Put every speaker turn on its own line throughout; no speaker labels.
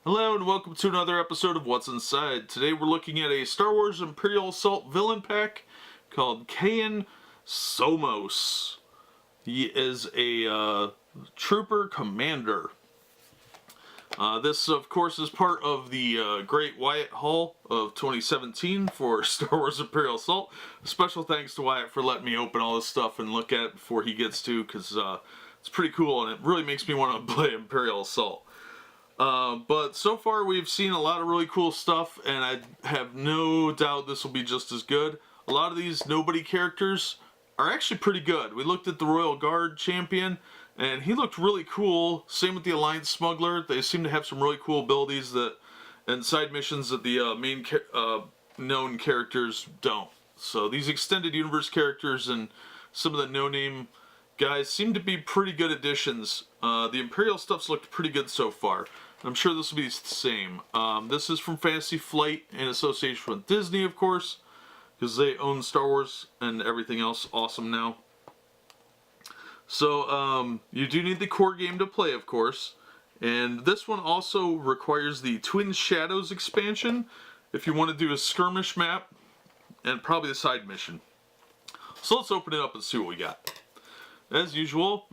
Hello and welcome to another episode of What's Inside. Today we're looking at a Star Wars Imperial Assault villain pack called Kayn Somos. He is a trooper commander. This, of course, is part of the Great Wyatt Haul of 2017 for Star Wars Imperial Assault. Special thanks to Wyatt for letting me open all this stuff and look at it before he gets to, because it's pretty cool and it really makes me want to play Imperial Assault. But so far we've seen a lot of really cool stuff, and I have no doubt this will be just as good. A lot of these nobody characters are actually pretty good. We looked at the Royal Guard champion, and he looked really cool. Same with the Alliance Smuggler. They seem to have some really cool abilities and side missions that the main known characters don't. So these extended universe characters and some of the no-name guys seem to be pretty good additions. The Imperial stuff's looked pretty good so far. I'm sure this will be the same. This is from Fantasy Flight in association with Disney, of course, because they own Star Wars and everything else awesome now. So you do need the core game to play, of course, and this one also requires the Twin Shadows expansion if you want to do a skirmish map and probably a side mission. So let's open it up and see what we got. As usual,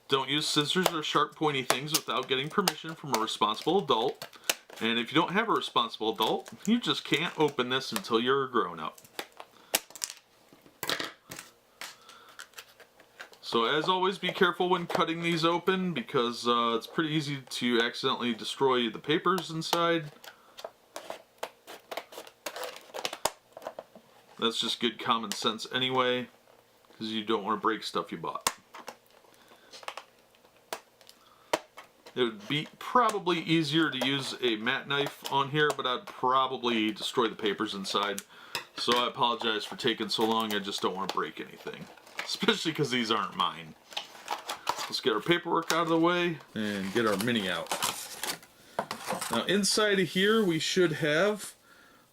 don't use scissors or sharp pointy things without getting permission from a responsible adult. And if you don't have a responsible adult, you just can't open this until you're a grown-up. So as always, be careful when cutting these open, because it's pretty easy to accidentally destroy the papers inside. That's just good common sense anyway, because you don't want to break stuff you bought. It would be probably easier to use a matte knife on here, but I'd probably destroy the papers inside. So I apologize for taking so long. I just don't want to break anything, especially because these aren't mine. Let's get our paperwork out of the way and get our mini out. Now inside of here we should have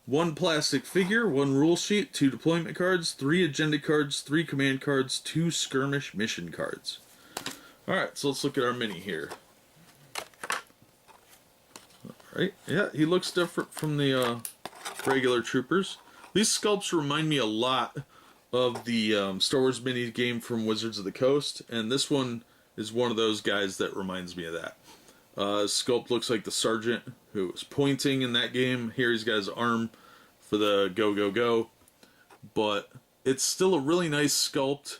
one plastic figure, one rule sheet, 2 deployment cards, 3 agenda cards, 3 command cards, 2 skirmish mission cards. Alright, so let's look at our mini here. Alright, yeah, he looks different from the regular troopers. These sculpts remind me a lot of the Star Wars mini game from Wizards of the Coast, and this one is one of those guys that reminds me of that. Sculpt looks like the sergeant who was pointing in that game. Here he's got his arm for the go, go, go. But it's still a really nice sculpt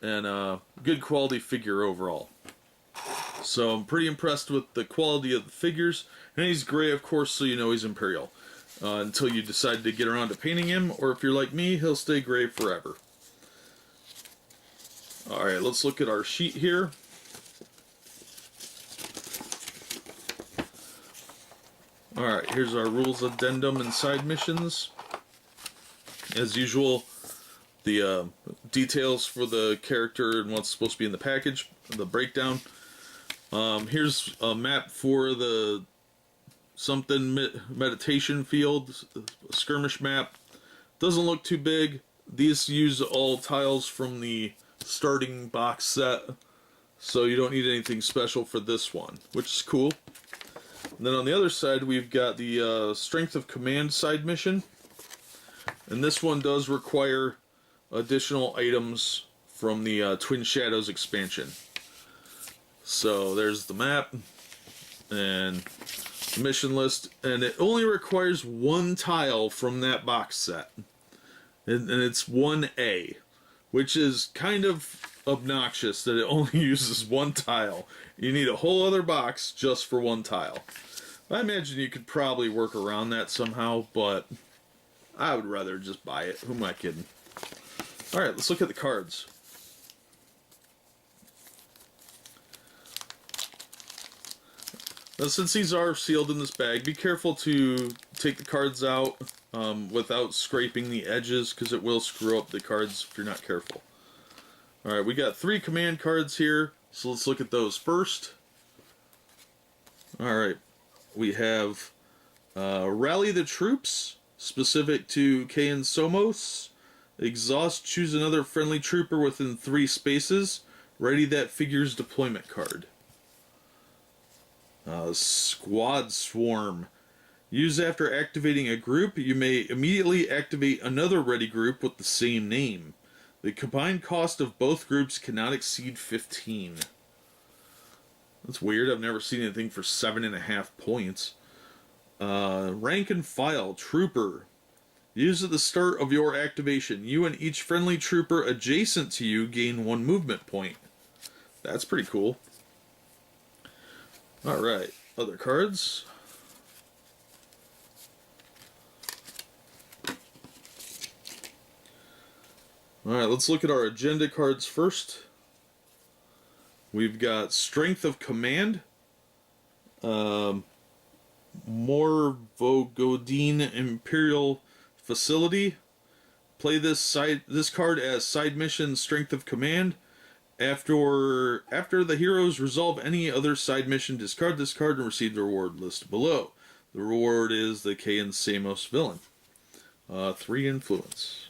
and a good quality figure overall. So I'm pretty impressed with the quality of the figures. And he's gray, of course, so you know he's Imperial. Until you decide to get around to painting him, or if you're like me, he'll stay gray forever. Alright, let's look at our sheet here. Alright, here's our rules addendum and side missions. As usual, the details for the character and what's supposed to be in the package, the breakdown. Here's a map for the something meditation field, skirmish map. Doesn't look too big. These use all tiles from the starting box set, so you don't need anything special for this one, which is cool. And then on the other side we've got the Strength of Command side mission, and this one does require additional items from the Twin Shadows expansion. So there's the map and the mission list, and it only requires 1 tile from that box set, and it's 1A, which is kind of obnoxious that it only uses 1 tile. You need a whole other box just for 1 tile. I imagine you could probably work around that somehow, but I would rather just buy it. Who am I kidding? Alright, let's look at the cards. Now, since these are sealed in this bag, be careful to take the cards out without scraping the edges, because it will screw up the cards if you're not careful. Alright, we got 3 command cards here, so let's look at those first. Alright, we have Rally the Troops, specific to Kayn Somos. Exhaust, choose another friendly trooper within 3 spaces. Ready that figure's deployment card. Squad Swarm. Used after activating a group, you may immediately activate another ready group with the same name. The combined cost of both groups cannot exceed 15. That's weird. I've never seen anything for 7.5 points. Rank and File Trooper. Used at the start of your activation. You and each friendly trooper adjacent to you gain 1 movement point. That's pretty cool. Alright, other cards. Alright, let's look at our agenda cards first. We've got Strength of Command. Morvogodin Imperial Facility. Play this card as side mission Strength of Command. After the heroes resolve any other side mission, discard this card and receive the reward listed below. The reward is the Kayn Somos villain. 3 influence.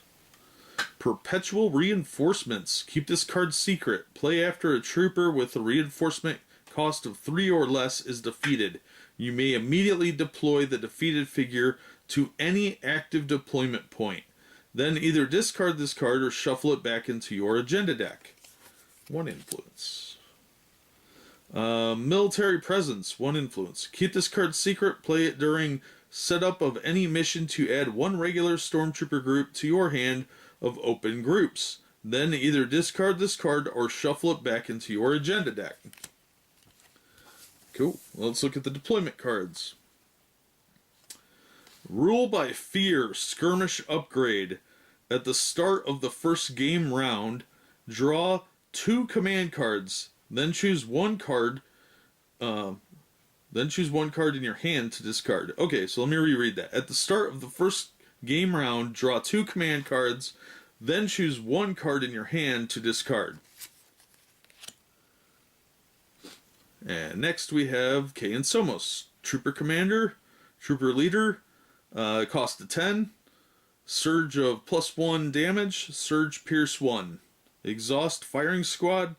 Perpetual Reinforcements. Keep this card secret. Play after a trooper with a reinforcement cost of 3 or less is defeated. You may immediately deploy the defeated figure to any active deployment point. Then either discard this card or shuffle it back into your agenda deck. 1 influence. Military Presence. 1 influence. Keep this card secret. Play it during setup of any mission to add 1 regular stormtrooper group to your hand of open groups. Then either discard this card or shuffle it back into your agenda deck. Cool. Let's look at the deployment cards. Rule by Fear Skirmish Upgrade. At the start of the first game round, draw 2 command cards. Then choose one card. Then choose one card in your hand to discard. Okay, so let me reread that. At the start of the first game round, draw 2 command cards. Then choose one card in your hand to discard. And next we have Kayn Somos, Trooper Commander, Trooper Leader, cost of 10, Surge of +1 damage, Surge Pierce 1, Exhaust Firing Squad,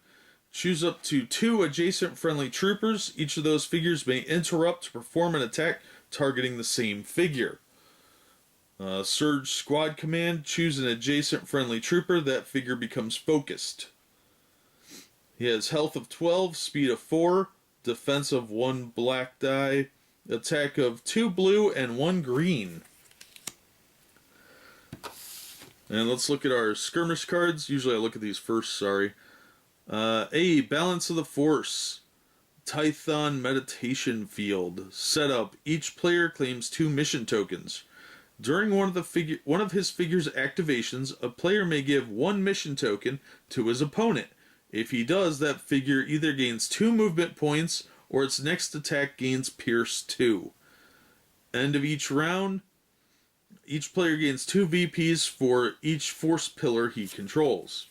choose up to 2 adjacent friendly troopers. Each of those figures may interrupt to perform an attack targeting the same figure. Surge Squad Command, choose an adjacent friendly trooper. That figure becomes focused. He has health of 12, speed of 4, defense of 1 black die, attack of 2 blue and 1 green. And let's look at our skirmish cards. Usually I look at these first, sorry. Balance of the Force. Tython Meditation Field. Setup. Each player claims 2 mission tokens. During one of his figure's activations, a player may give 1 mission token to his opponent. If he does, that figure either gains 2 movement points or its next attack gains Pierce 2. End of each round, each player gains 2 VPs for each force pillar he controls.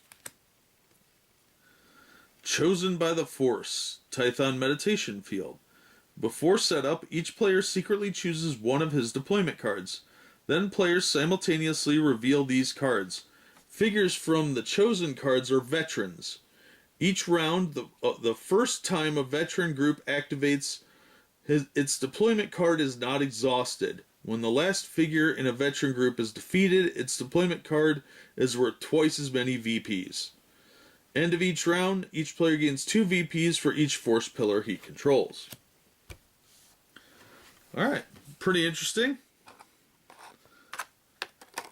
Chosen by the Force. Tython Meditation Field. Before setup, each player secretly chooses one of his deployment cards. Then players simultaneously reveal these cards. Figures from the chosen cards are veterans. Each round, the first time a veteran group activates, its deployment card is not exhausted. When the last figure in a veteran group is defeated, its deployment card is worth twice as many VPs. End of each round, each player gains 2 VPs for each force pillar he controls. Alright, pretty interesting.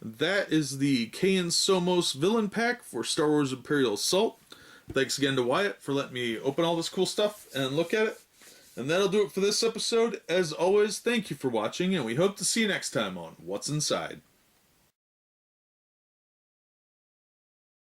That is the Kayn Somos villain pack for Star Wars Imperial Assault. Thanks again to Wyatt for letting me open all this cool stuff and look at it. And that'll do it for this episode. As always, thank you for watching, and we hope to see you next time on What's Inside.